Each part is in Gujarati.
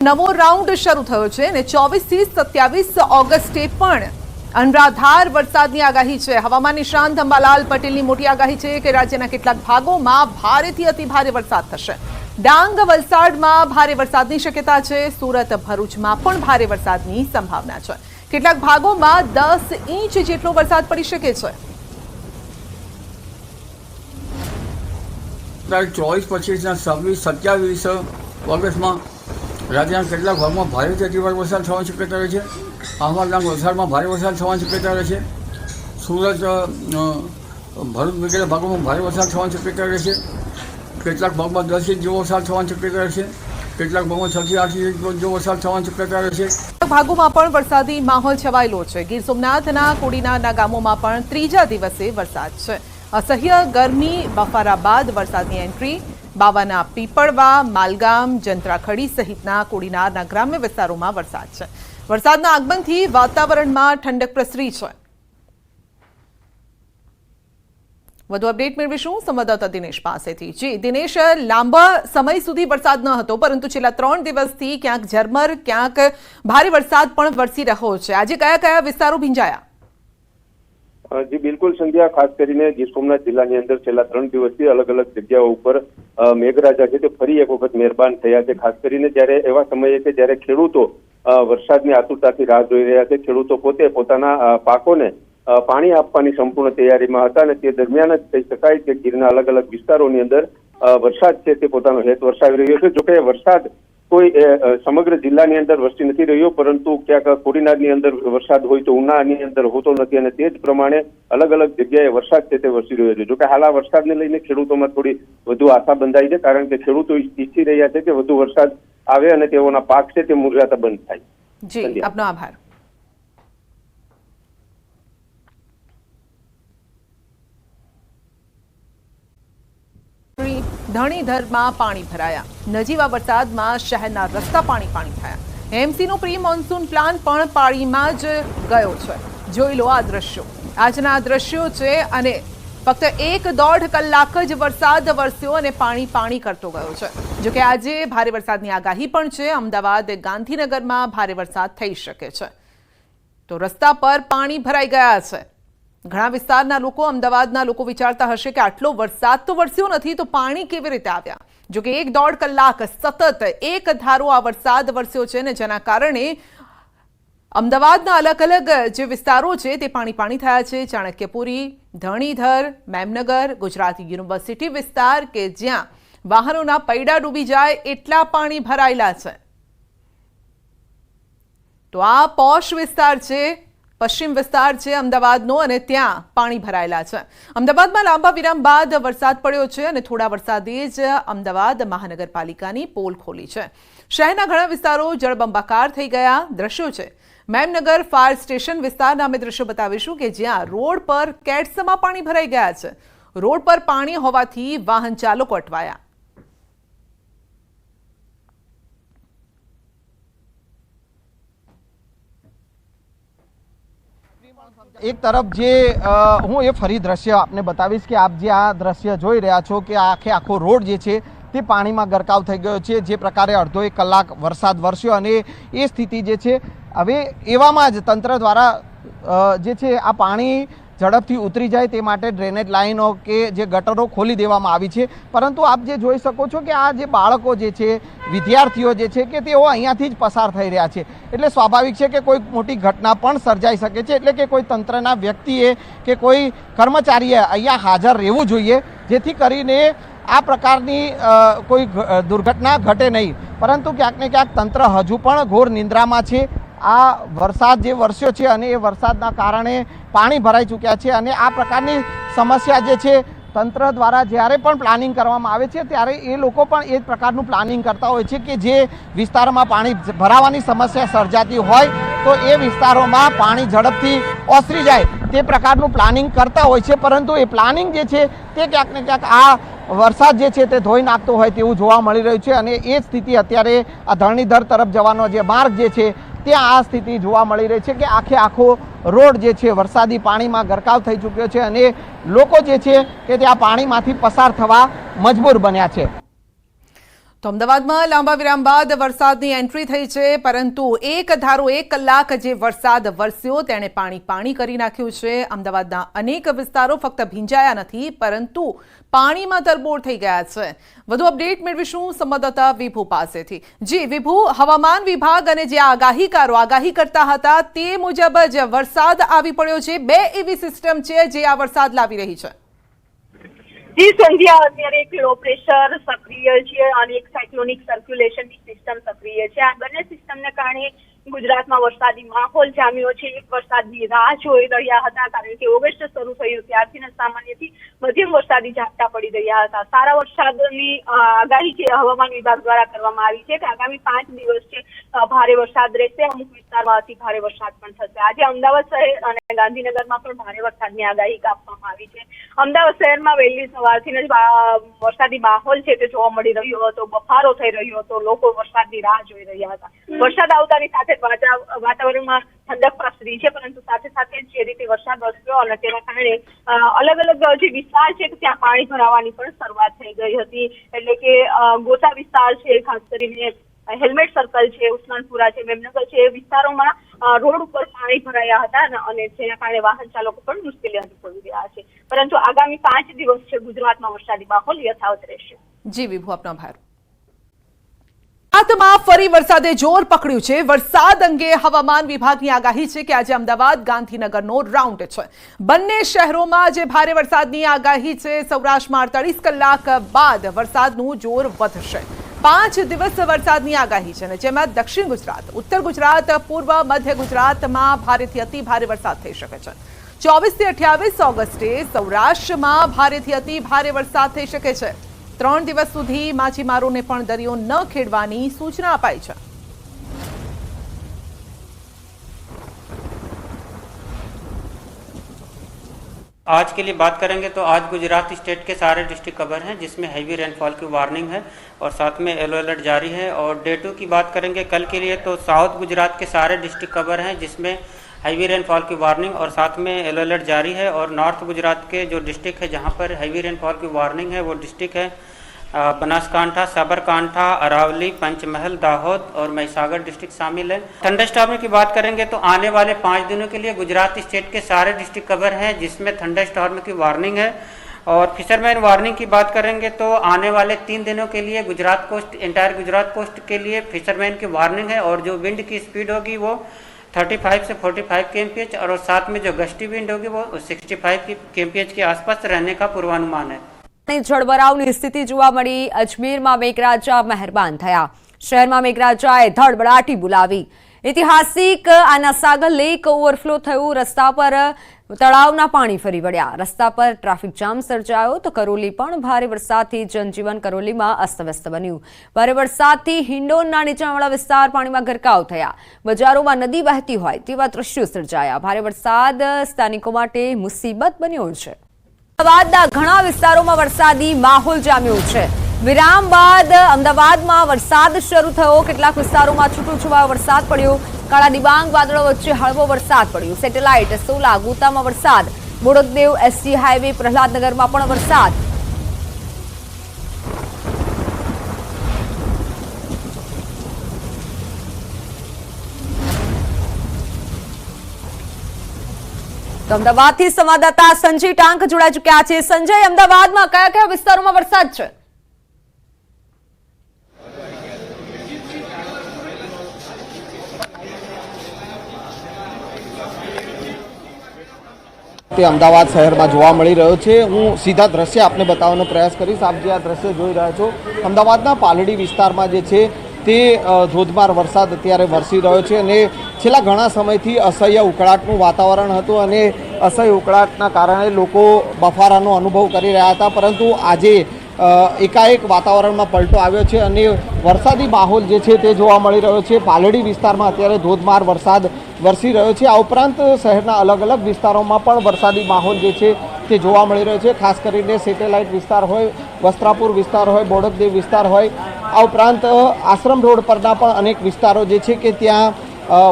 નવો રાઉન્ડ શરૂ થયો છે અને 24 થી 27 ઓગસ્ટે પણ અનરાધાર વરસાદની આગાહી છે। હવામાન નિષ્ણાંત અંબાલાલ પટેલની મોટી આગાહી છે કે રાજ્યના કેટલાક ભાગોમાં ભારેથી અતિભારે વરસાદ થશે। ડાંગ વલસાડમાં ભારે વરસાદની શક્યતા છે। સુરત ભરૂચમાં પણ ભારે વરસાદની સંભાવના છે। કેટલાક ભાગોમાં 10 ઇંચ જેટલો વરસાદ પડી શકે છે। 24, 25, 26, 27 ઓગસ્ટમાં રાજ્યના કેટલાક ભાગમાં ભારેથી અતિભારે વરસાદ થવાની શક્યતા રહે છે। અમદાવાદ વલસાડમાં ભારે વરસાદ થવાની શક્યતા રહે છે। સુરત ભરૂચ વગેરે ભાગોમાં ભારે વરસાદ થવાની શક્યતા રહે છે। કેટલાક ભાગમાં 10 ઇંચ જેવો વરસાદ થવાની શક્યતા રહે છે। કેટલાક ભાગમાં 6 થી 8 ઇંચ જેવો વરસાદ થવાની શક્યતા રહે છે। ભાગોમાં પણ વરસાદી માહોલ છવાયેલો છે। ગીર સોમનાથના કોડીનારના ગામોમાં પણ ત્રીજા દિવસે વરસાદ છે। અસહ્ય ગરમી બફારા બાદ વરસાદની એન્ટ્રી। બાવાના પીપળવા, માલગામ, જંત્રાખડી સહિતના કોડીનારના ગ્રામ્ય વિસ્તારોમાં વરસાદ છે। વરસાદના આગમનથી વાતાવરણમાં ઠંડક પ્રસરી છે। વધુ અપડેટ મેળવીશું સંવાદદાતા દિનેશ પાસેથી। જી દિનેશ, લાંબા સમય સુધી વરસાદ ન હતો, પરંતુ છેલ્લા 3 દિવસથી ક્યાંક ઝરમર ક્યાંક ભારે વરસાદ પણ વરસી રહ્યો છે। આજે કયા કયા વિસ્તારો ભીંજાયા? जी बिल्कुल संध्या, खास करीने गीर सोमनाथ जिल्लानी अंदर छेल्ला 3 दिवसथी अलग अलग जग्याओ उपर मेघराजा छे ते फरी एक वखत मेहरबान थया छे। खास करीने ज्यारे एवा समये के ज्यारे खेडूतो वरसादनी आतुरताथी राह जोई रह्या छे। खेडूतो पोते पोताना पाकोने पाणी आपवानी संपूर्ण तैयारीमां हता अने ते दरमियान ज कही शकाय के गीરના अलग अलग विस्तारोनी अंदर वरसाद छे ते पोतानो हेत वरसावी रह्यो छे। जो के वरसाद कोई समग्र जिल्लानी अंदर वरसी नहीं रह्यो, परंतु क्यांक कोડીનારની अंदर वरसाद होय तो उनाळानी अंदर होतो नथी अने ते ज प्रमाणे अलग अलग जग्याए वरसाद छे ते वरसी रह्यो छे। जो के हाल आ वरसादने लईने खेडूतोमां थोड़ी વધુ आशा बंधाई छे, कारण के खेडूतो ઈચ્છી રહ્યા છે કે વધુ વરસાદ આવે અને તેઓના પાક છે તે મુરઝાતા બંધ થાય। જી, આપનો આભાર। ધણીધરમાં પાણી ભરાયા। નજીવા વરસાદમાં શહેરના રસ્તા પાણી થયા। એમસીનો પ્રી મોન્સૂન પ્લાન પણ પાણીમાં જ ગયો છે। જોઈ લો આ દ્રશ્યો। આજના આ દ્રશ્યો છે અને ફક્ત 1.5 કલાક જ વરસાદ વરસ્યો અને પાણી કરતો ગયો છે। જો કે આજે ભારે વરસાદની આગાહી પણ છે। અમદાવાદ, ગાંધીનગરમાં ભારે વરસાદ થઈ શકે છે। તો રસ્તા પર પાણી ભરાઈ ગયા છે। ઘણા વિસ્તારના લોકો, અમદાવાદના લોકો વિચારતા હશે કે આટલો વરસાદ તો વરસ્યો નથી તો પાણી કેવી રીતે આવ્યા? જો કે 1.5 કલાક સતત એક ધારો આ વરસાદ વરસ્યો છે ને જેના કારણે અમદાવાદના અલગ અલગ જે વિસ્તારો છે તે પાણી થયા છે। ચાણક્યપુરી, ધણીધર, મેમનગર, ગુજરાત યુનિવર્સિટી વિસ્તાર કે જ્યાં વાહનોના પૈડા ડૂબી જાય એટલા પાણી ભરાયેલા છે। તો આ પોશ વિસ્તાર છે, પશ્ચિમ વિસ્તાર છે અમદાવાદનો અને ત્યાં પાણી ભરાયેલા છે। અમદાવાદમાં લાંબા વિરામ બાદ વરસાદ પડ્યો છે અને થોડા વરસાદે જ અમદાવાદ મહાનગરપાલિકાની પોલ ખોલી છે। શહેરના ઘણા વિસ્તારો જળબંબાકાર થઈ ગયા। દ્રશ્યો છે મેમનગર ફાયર સ્ટેશન વિસ્તારના અમે દ્રશ્યો બતાવીશું કે જ્યાં રોડ પર કેડ્સમાં પાણી ભરાઈ ગયા છે। રોડ પર પાણી હોવાથી વાહન ચાલકો અટવાયા। एक तरफ जे हूँ ये फरी दृश्य आपने बतावीश कि आप जे आ दृश्य जोई रह्या छो कि आखे आखो रोड जे छे ते पाणीमां गरकाव थई गयो छे। जे प्रकारे अर्धो 1 कलाक वरसाद वरस्यो अने ए स्थिति जे छे हवे एवामां ज तंत्र द्वारा जे छे आ पाणी झड़पथी उतरी जाए ते माटे ड्रेनेज लाइनो के जे गटरो खोली देवामां आवी छे। परंतु आप जे जोई शको छो कि आ जे बाळको जे छे, विद्यार्थीओ जे छे के तेओ अहींयाथी ज पसार थई रह्या छे, एटले स्वाभाविक छे के कोई मोटी घटना पण सर्जाई शके छे। एटले के कोई तंत्रना व्यक्तिए के कोई कर्मचारीए अहींया हाजर रहेवुं जोईए, जेथी करीने आ प्रकारनी कोई दुर्घटना घटे नहीं। परंतु क्यांक ने क्यांक तंत्र हजू पण घोर निंद्रामां छे। आ वरसाद जे वरस्यो छे अने ए वरसादना कारणे पाणी भराई चूक्या छे अने आ प्रकारनी समस्या जे छे तंत्र द्वारा ज्यारे पण प्लानिंग करवामां आवे छे त्यारे ए लोको पण ए प्रकारनुं प्लानिंग करता होय छे कि जे विस्तारमां पाणी भरावानी समस्या सर्जाती होय तो ए विस्तारोमां पाणी झड़पथी ओसरी जाय ते प्रकारनुं प्लानिंग करता होय छे। परंतु ए प्लानिंग जे छे ते क्यांक ने क्यांक आ वरसाद जे छे ते धोई नाखतो होय तेवुं जोवा मळी रह्युं छे अने ए स्थिति अत्यारे आ धरणीधर तरफ जवानो जे मार्ग जे छे ત્યાં આ સ્થિતિ જોવા મળી રહી છે કે આખે આખો રોડ જે છે વરસાદી પાણીમાં ગરકાવ થઈ ચૂક્યો છે અને લોકો જે છે કે ત્યાં પાણીમાંથી પસાર થવા મજબૂર બન્યા છે। તો અમદાવાદમાં લાંબા વિરામ બાદ વરસાદની એન્ટ્રી થઈ છે, પરંતુ એક ધારો 1 કલાક જે વરસાદ વરસ્યો તેણે પાણી કરી નાખ્યું છે। અમદાવાદના અનેક વિસ્તારો ફક્ત ભીંજાયા નથી, પરંતુ પાણીમાં તરબોળ થઈ ગયા છે। વધુ અપડેટ મેળવીશું સંવાદદાતા વિભુ પાસેથી। જી વિભુ, હવામાન વિભાગ અને જે આગાહીકારો આગાહી કરતા હતા તે મુજબ જ વરસાદ આવી પડ્યો છે। 2 એવી સિસ્ટમ છે જે આ વરસાદ લાવી રહી છે। જી સંધ્યા, અત્યારે એક લો પ્રેશર સક્રિય છે અને એક સાયક્લોનિક સર્ક્યુલેશનની સિસ્ટમ સક્રિય છે। આ બંને સિસ્ટમને કારણે ગુજરાતમાં વરસાદી માહોલ જામ્યો છે। એક વરસાદની રાહ જોઈ રહ્યા હતા, કારણ કે ઓગસ્ટ શરૂ થયું ત્યારથી સામાન્યથી મધ્યમ વરસાદી ઝાપટા પડી રહ્યા હતા। સારા વરસાદની આગાહી જે હવામાન વિભાગ દ્વારા કરવામાં આવી છે કે આગામી 5 દિવસ છે ભારે વરસાદ રહેશે। અમુક વિસ્તારમાં અતિ ભારે વરસાદ પણ થશે। આજે અમદાવાદ શહેર અને ગાંધીનગરમાં પણ ભારે વરસાદની આગાહી આપવામાં આવી છે। અમદાવાદ શહેરમાં વહેલી સવારથી જ વરસાદી માહોલ છે તે જોવા મળી રહ્યો હતો। બફારો થઈ રહ્યો હતો, લોકો વરસાદની રાહ જોઈ રહ્યા હતા। વરસાદ આવતાની સાથે વાતાવરણમાં ઠંડક પ્રસરી છે, પરંતુ સાથે સાથે જે રીતે વરસાદ વરસ્યો અને તેના કારણે અલગ અલગ જે વિસ્તાર છે ત્યાં પાણી ભરાવાની પણ શરૂઆત થઈ ગઈ હતી। એટલે કે ગોતા વિસ્તાર છે, ખાસ કરીને હેલ્મેટ સર્કલ છે, ઉસ્માનપુરા છે, મેમનગર છે, એ વિસ્તારોમાં રોડ ઉપર પાણી ભરાયા હતા અને જેના કારણે વાહન ચાલકો પણ મુશ્કેલી અનુભવી રહ્યા છે। પરંતુ આગામી 5 દિવસ છે ગુજરાતમાં વરસાદી માહોલ યથાવત રહેશે। જી વિભુ, આપનો આભાર। ગુજરાતમાં ફરી વરસાદે જોર પકડ્યું છે। વરસાદ અંગે હવામાન વિભાગની આગાહી છે કે આજે અમદાવાદ ગાંધીનગરનો રાઉન્ડ છે। બંને શહેરોમાં જે ભારે વરસાદની આગાહી છે, સૌરાષ્ટ્રમાં 48 કલાક બાદ વરસાદનું જોર વધશે। 5 દિવસ વરસાદની આગાહી છે, જેમાં દક્ષિણ ગુજરાત, ઉત્તર ગુજરાત, પૂર્વ મધ્ય ગુજરાતમાં ભારેથી અતિ ભારે વરસાદ થઈ શકે છે। 24 થી 28 ઓગસ્ટે સૌરાષ્ટ્રમાં ભારેથી અતિ ભારે વરસાદ થઈ શકે છે। 3 દિવસ સુધી માછીમારોને પણ દરિયો ન ખેડવાની સૂચના અપાઈ છે। आज के लिए बात करेंगे तो आज गुजरात स्टेट के सारे डिस्ट्रिक्ट कवर हैं, जिसमें हैवी रेनफॉल की वार्निंग है और साथ में येलो अलर्ट जारी है। और डे 2 की बात करेंगे कल के लिए तो साउथ गुजरात के सारे डिस्ट्रिक्ट कवर हैं, जिसमें हैवी रेनफॉल की वार्निंग और साथ में येलो अलर्ट जारी है। और नॉर्थ गुजरात के जो डिस्ट्रिक्ट है जहां पर हैवी रेनफॉल की वार्निंग है वो डिस्ट्रिक्ट है बनासकांठा, साबरकांठा, अरावली, पंचमहल, दाहोद और महिसागर डिस्ट्रिक्ट शामिल है। थंडरस्टॉर्म की बात करेंगे तो आने वाले 5 दिनों के लिए गुजरात स्टेट के सारे डिस्ट्रिक्ट कवर हैं, जिसमें थंडरस्टॉर्म की वार्निंग है। और फिशरमैन वार्निंग की बात करेंगे तो आने वाले 3 दिनों के लिए Gujarat coast, entire Gujarat coast के लिए फिशरमैन की वार्निंग है। और जो विंड की स्पीड होगी वो 35 से 45 kmph और साथ में जो गस्टी विंड होगी वो 65 kmph के आसपास रहने का पूर्वानुमान है। जलभरावनी स्थिति जोवा मળી। अजमेરમાં મેઘરાજા મહેરબાન થયા। શહેરમાં મેઘરાજાએ ધડબડાટી બોલાવી। ઐતિહાસિક આના સાગર લેક ઓવરફ્લો થયું। રસ્તા પર તળાવના પાણી ફરી વળ્યા। રસ્તા પર ટ્રાફિક જામ સર્જાયો તો કરોલી પણ ભારે વરસાદથી જનજીવન કરોલીમાં અસ્તવ્યસ્ત બન્યું। ભારે વરસાદથી હિંડોનના નીચાણવાળા વિસ્તાર પાણીમાં ગરકાવ થયા। બજારોમાં નદી વહેતી હોય તેવા દ્રશ્યો સર્જાયા। ભારે વરસાદ સ્થાનિકો માટે મુસીબત બન્યો છે। અમદાવાદના ઘણા વિસ્તારોમાં વરસાદી માહોલ જામ્યો છે। વિરામ બાદ અમદાવાદમાં વરસાદ શરૂ થયો। કેટલાક વિસ્તારોમાં છૂટોછવાયો વરસાદ પડ્યો। કાળા ડિબાંગ વાદળો વચ્ચે હળવો વરસાદ પડ્યો। સેટેલાઇટ, સોલા, ગોતામાં વરસાદ। બોડકદેવ એસટી હાઈવે, પ્રહલાદનગરમાં પણ વરસાદ। તો અમદાવાદથી સંવાદદાતા સંજય ટાંક જોડાઈ ચૂક્યા છે। સંજય, અમદાવાદમાં કયા કયા વિસ્તારોમાં વરસાદ છે? તે અમદાવાદ શહેરમાં જોવા મળી રહ્યો છે। હું સીધા દ્રશ્ય આપને બતાવવાનો પ્રયાસ કરીશ। આપ જે આ દ્રશ્ય જોઈ રહ્યા છો, અમદાવાદના પાલડી વિસ્તારમાં જે છે તે ધોધમાર વરસાદ અત્યારે વરસી રહ્યો છે અને છેલ્લા ઘણા સમયથી અસહ્ય ઉકળાટનું વાતાવરણ હતું અને અસહ્ય ઉકળાટના કારણે લોકો બફારાનો અનુભવ કરી રહ્યા હતા, પરંતુ આજે એકાએક વાતાવરણમાં પલટો આવ્યો છે અને વરસાદી માહોલ જે છે તે જોવા મળી રહ્યો છે। પાલડી વિસ્તારમાં અત્યારે ધોધમાર વરસાદ વરસી રહ્યો છે। આ ઉપરાંત શહેરના અલગ અલગ વિસ્તારોમાં પણ વરસાદી માહોલ જે છે તે જોવા મળી રહ્યો છે। ખાસ કરીને સેટેલાઇટ વિસ્તાર હોય, વસ્ત્રાપુર વિસ્તાર હોય, બોડકદેવ વિસ્તાર હોય, આ ઉપરાંત આશ્રમ રોડ પરના પણ અનેક વિસ્તારો જે છે કે ત્યાં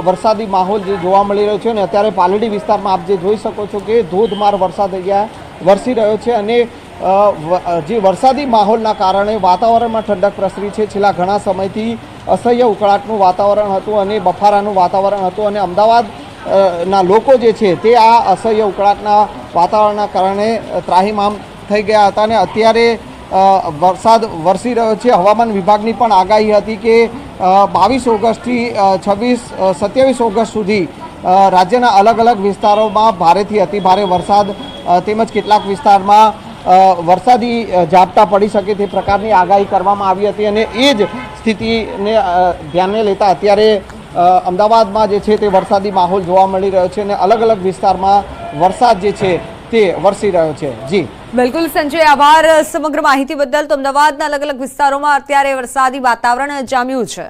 વરસાદી માહોલ જે જોવા મળી રહ્યો છે અને અત્યારે પાલડી વિસ્તારમાં આપ જે જોઈ શકો છો કે ધોધમાર વરસાદ અહીંયા વરસી રહ્યો છે અને જે વરસાદી માહોલના કારણે વાતાવરણમાં ઠંડક પ્રસરી છે. છેલ્લા ઘણા સમયથી અસહ્ય ઉકળાટનું વાતાવરણ હતું અને બફારાનું વાતાવરણ હતું અને અમદાવાદ ના લોકો જે છે તે આ અસહ્ય ઉકળાટના વાતાવરણના કારણે ત્રાહિમામ થઈ ગયા હતા અને અત્યારે વરસાદ વરસી રહ્યો છે. હવામાન વિભાગની પણ આગાહી હતી કે 22 ઓગસ્ટથી 27 ઓગસ્ટ સુધી રાજ્યના અલગ અલગ વિસ્તારોમાં ભારેથી અતિભારે વરસાદ તેમજ કેટલાક વિસ્તારમાં વરસાદી ઝાપટા પડી શકે તે પ્રકારની આગાહી કરવામાં આવી હતી અને એ જ સ્થિતિને ધ્યાને લેતા અત્યારે અમદાવાદમાં જે છે તે વરસાદી માહોલ જોવા મળી રહ્યો છે અને અલગ અલગ વિસ્તારમાં વરસાદ જે છે તે વરસી રહ્યો છે. જી બિલકુલ સંજય, આભાર સમગ્ર માહિતી બદલ. તો અમદાવાદના અલગ અલગ વિસ્તારોમાં અત્યારે વરસાદી વાતાવરણ જામ્યું છે.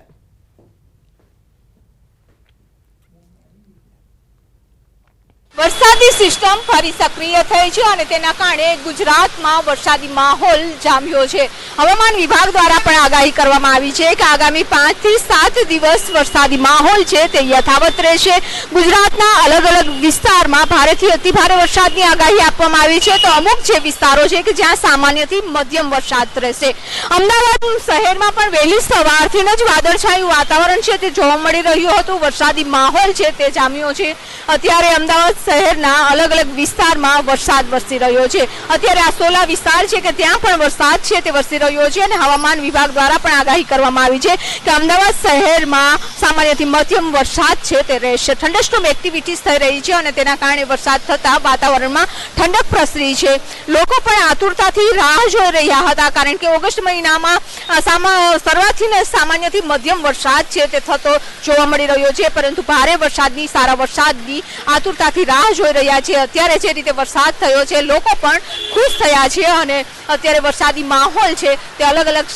વરસાદી સિસ્ટમ ફરી સક્રિય થઈ છે અને તેના કારણે ગુજરાતમાં વરસાદી માહોલ જામ્યો છે. હવામાન વિભાગ દ્વારા પણ આગાહી કરવામાં આવી છે કે આગામી 5 થી 7 દિવસ વરસાદી માહોલ છે તે યથાવત રહેશે. ગુજરાતના અલગ અલગ વિસ્તારમાં ભારેથી અતિભારે વરસાદની આગાહી આપવામાં આવી છે. તો અમુક જે વિસ્તારો છે કે જ્યાં સામાન્યથી મધ્યમ વરસાદ રહેશે. અમદાવાદ શહેરમાં પણ વહેલી સવારથી જ વાદળછાયું વાતાવરણ છે તે જોવા મળી રહ્યું હતું. વરસાદી માહોલ છે તે જામ્યો છે. અત્યારે અમદાવાદ શહેરના અલગ અલગ વિસ્તારમાં વરસાદ વરસી રહ્યો છે. અત્યારે આ સોલા વિસ્તાર છે કે ત્યાં પણ વરસાદ છે તે વરસી રહ્યો છે અને હવામાન વિભાગ દ્વારા પણ આગાહી કરવામાં આવી છે કે અમદાવાદ શહેરમાં સામાન્યથી મધ્યમ વરસાદ છે તે રહેશે. થંડરસ્ટોર્મ એક્ટિવિટીઝ થઈ રહી છે અને તેના કારણે વરસાદ થતા વાતાવરણમાં ઠંડક પ્રસરી છે. લોકો પણ આતુરતાથી રાહ જોઈ રહ્યા હતા કારણ કે ઓગસ્ટ મહિનામાં શરૂઆતથી સામાન્યથી મધ્યમ વરસાદ છે તે થતો જોવા મળી રહ્યો છે, પરંતુ ભારે વરસાદની સારા વરસાદની આતુરતાથી રાહ જોઈ રહ્યા છે. અત્યારે જે રીતે વરસાદ થયો છે લોકો પણ ખુશ થયા છે અને અત્યારે વરસાદી માહોલ છે તે અલગ અલગ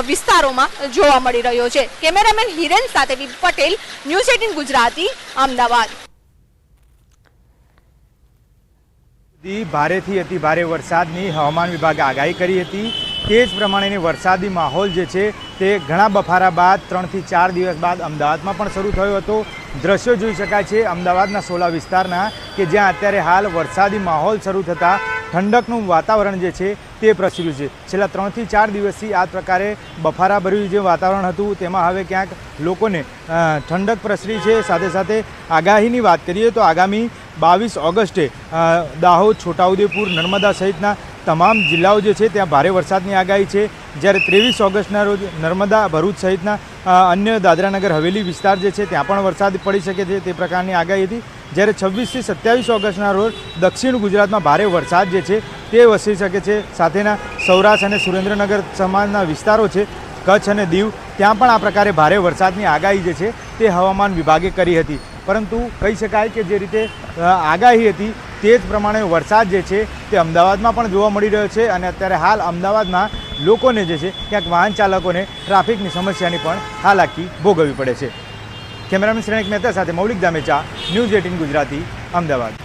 વિસ્તારોમાં જોવા મળી રહ્યો છે. કેમેરામેન હિરેન સાથે બી પટેલ, ન્યૂઝ 18 ગુજરાતી, અમદાવાદ. ભારેથી અતિ ભારે વરસાદની હવામાન વિભાગે આગાહી કરી હતી. તે જ પ્રમાણેની વરસાદી માહોલ જે છે તે ઘણા બફારા બાદ 3 થી 4 દિવસ બાદ અમદાવાદમાં પણ શરૂ થયો હતો. દ્રશ્યો જોઈ શકાય છે અમદાવાદના સોલા વિસ્તારના કે જ્યાં અત્યારે હાલ વરસાદી માહોલ શરૂ થતાં ઠંડકનું વાતાવરણ જે છે તે પ્રસર્યું છે. છેલ્લા 3 થી 4 દિવસથી આ પ્રકારે બફારાભર્યું જે વાતાવરણ હતું તેમાં હવે ક્યાંક લોકોને ઠંડક પ્રસરી છે. સાથે સાથે આગાહીની વાત કરીએ તો આગામી 22 ઓગસ્ટે દાહોદ, છોટાઉદેપુર, નર્મદા સહિતના તમામ જિલ્લાઓ જે છે ત્યાં ભારે વરસાદની આગાહી છે. જ્યારે 23 ઓગસ્ટના રોજ નર્મદા, ભરૂચ સહિતના અન્ય દાદરાનગર હવેલી વિસ્તાર જે છે ત્યાં પણ વરસાદ પડી શકે છે તે પ્રકારની આગાહી હતી. જ્યારે 26 થી 27 ઓગસ્ટના રોજ દક્ષિણ ગુજરાતમાં ભારે વરસાદ જે છે તે વરસી શકે છે. સાથેના સૌરાષ્ટ્ર અને સુરેન્દ્રનગર સમાજના વિસ્તારો છે, કચ્છ અને દીવ, ત્યાં પણ આ પ્રકારે ભારે વરસાદની આગાહી જે છે તે હવામાન વિભાગે કરી હતી. પરંતુ કહી શકાય કે જે રીતે આગાહી હતી તે જ પ્રમાણે વરસાદ જે છે તે અમદાવાદમાં પણ જોવા મળી રહ્યો છે અને અત્યારે હાલ અમદાવાદમાં લોકોને જે છે ક્યાંક વાહન ચાલકોને ટ્રાફિકની સમસ્યાની પણ હાલાકી ભોગવવી પડે છે. કેમેરામેન શ્રેણિક મહેતા સાથે મૌલિક દામેચા, ન્યૂઝ 18 ગુજરાતી, અમદાવાદ.